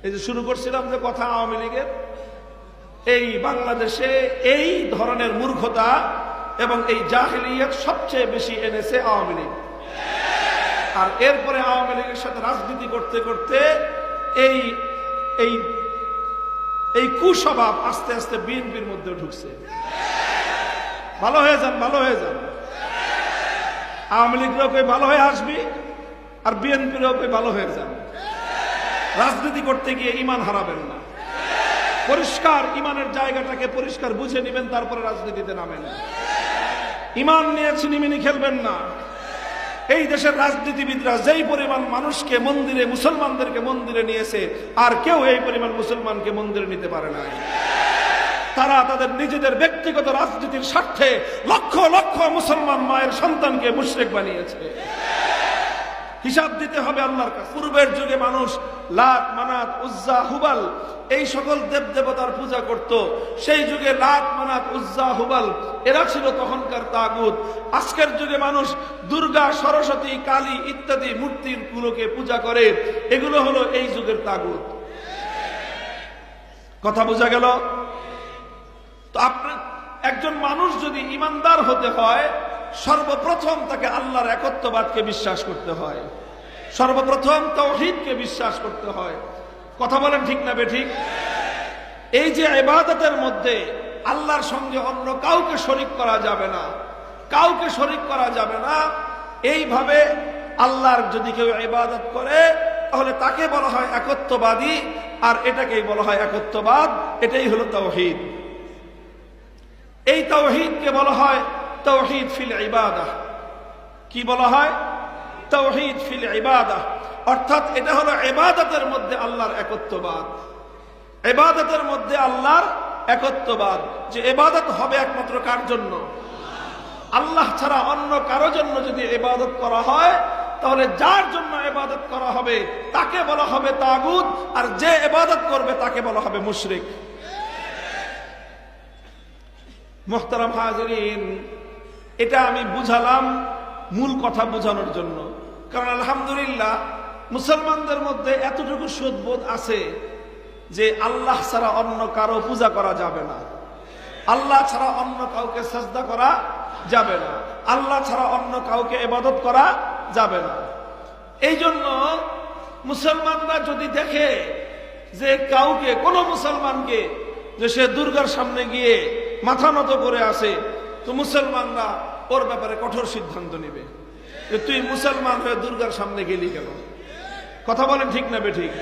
এই যে শুরু করছিলাম যে কথা আওয়ামী লীগের, এই বাংলাদেশে এই ধরনের মূর্খতা এবং এই জাহেলিয়াত সবচেয়ে বেশি এনেছে আওয়ামী লীগ। আর এরপরে আওয়ামী লীগের সাথে রাজনীতি করতে করতে এই এই এই কুস্বভাব আস্তে আস্তে বিএনপির মধ্যে ঢুকছে। ভালো হয়ে যান, ভালো হয়ে যান। আওয়ামী লীগরাও কই ভালো হয়ে আসবি, আর বিএনপিরাও কই ভালো হয়ে যান। রাজনীতি করতে গিয়ে ঈমান হারাবেন না, পরিষ্কার ঈমানের জায়গাটাকে পরিষ্কার বুঝে নেবেন, তারপরে রাজনীতিতে নামেন। ঈমান নিয়ে ছিনিমিনি খেলবেন না। এই দেশের রাজনীতিবিদরা যেই পরিমাণ মানুষকে মন্দিরে, মুসলমানদেরকে মন্দিরে নিয়েছে, আর কেউ এই পরিমাণ মুসলমানকে মন্দিরে নিতে পারে নাই। তারা তাদের নিজেদের ব্যক্তিগত রাজনীতির স্বার্থে লক্ষ লক্ষ মুসলমান মায়ের সন্তানকে মুশরিক বানিয়েছে। হিসাব দিতে হবে আল্লাহর কাছে। পূর্বের যুগে মানুষ লাত, মানাত, উজ্জা, হুবাল এই সকল দেব দেবতার পূজা করত। সেই যুগে লাত, মানাত, উজ্জা, হুবাল এরা ছিল তখনকার তাগুত। আজকের যুগে মানুষ দুর্গা, সরস্বতী, কালী ইত্যাদি মূর্তিগুলোকে পূজা করে। এগুলো হলো এই যুগের তাগুত। কথা বোঝা গেল? তো আপনার একজন মানুষ যদি ইমানদার হতে হয়, সর্বপ্রথম তাকে আল্লাহর একত্ববাদকে বিশ্বাস করতে হয়, সর্বপ্রথম তাওহীদকে বিশ্বাস করতে হয়। কথা বলেন ঠিক না বেঠিক? এই যে ইবাদতের মধ্যে আল্লাহর সঙ্গে অন্য কাউকে শরীক করা যাবে না, কাউকে শরীক করা যাবে না। এইভাবে আল্লাহর যদি কেউ ইবাদত করে তাহলে তাকে বলা হয় একত্ববাদী, আর এটাকেই বলা হয় একত্ববাদ। এটাই হলো তাওহীদ। এই তাওহীদকে বলা হয় তাওহীদ ফিল ইবাদাহ। কি বলা হয়? তাওহীদ ফিল ইবাদাহ। অর্থাৎ এটা হলো ইবাদতের মধ্যে আল্লাহর একত্ববাদ। ইবাদতের মধ্যে আল্লাহর একত্ববাদ, যে ইবাদত হবে একমাত্র কার জন্য? আল্লাহ ছাড়া অন্য কারো জন্য যদি ইবাদত করা হয়, তাহলে যার জন্য ইবাদত করা হবে তাকে বলা হবে তাগুত, আর যে ইবাদত করবে তাকে বলা হবে মুশরিক। মুহতারাম হাজিরিন, এটা আমি বুঝালাম মূল কথা বোঝানোর জন্য। কারণ আলহামদুলিল্লাহ মুসলমানদের মধ্যে এতটুকু সুবোধ আছে যে আল্লাহ ছাড়া অন্য কারো পূজা করা যাবে না, আল্লাহ ছাড়া অন্য কাউকে সাজদা করা যাবে না, আল্লাহ ছাড়া অন্য কাউকে ইবাদত করা যাবে না। এই জন্য মুসলমানরা যদি দেখে যে কাউকে, কোনো মুসলমানকে, যে সে দুর্গার সামনে গিয়ে মাথা নত করে আসে, তো মুসলমানরা ওর ব্যাপারে কঠোর সিদ্ধান্ত নেবে যে তুই মুসলমান হয়ে দুর্গার সামনে গেলি কেন? কথা বলেন ঠিক না বেঠিক?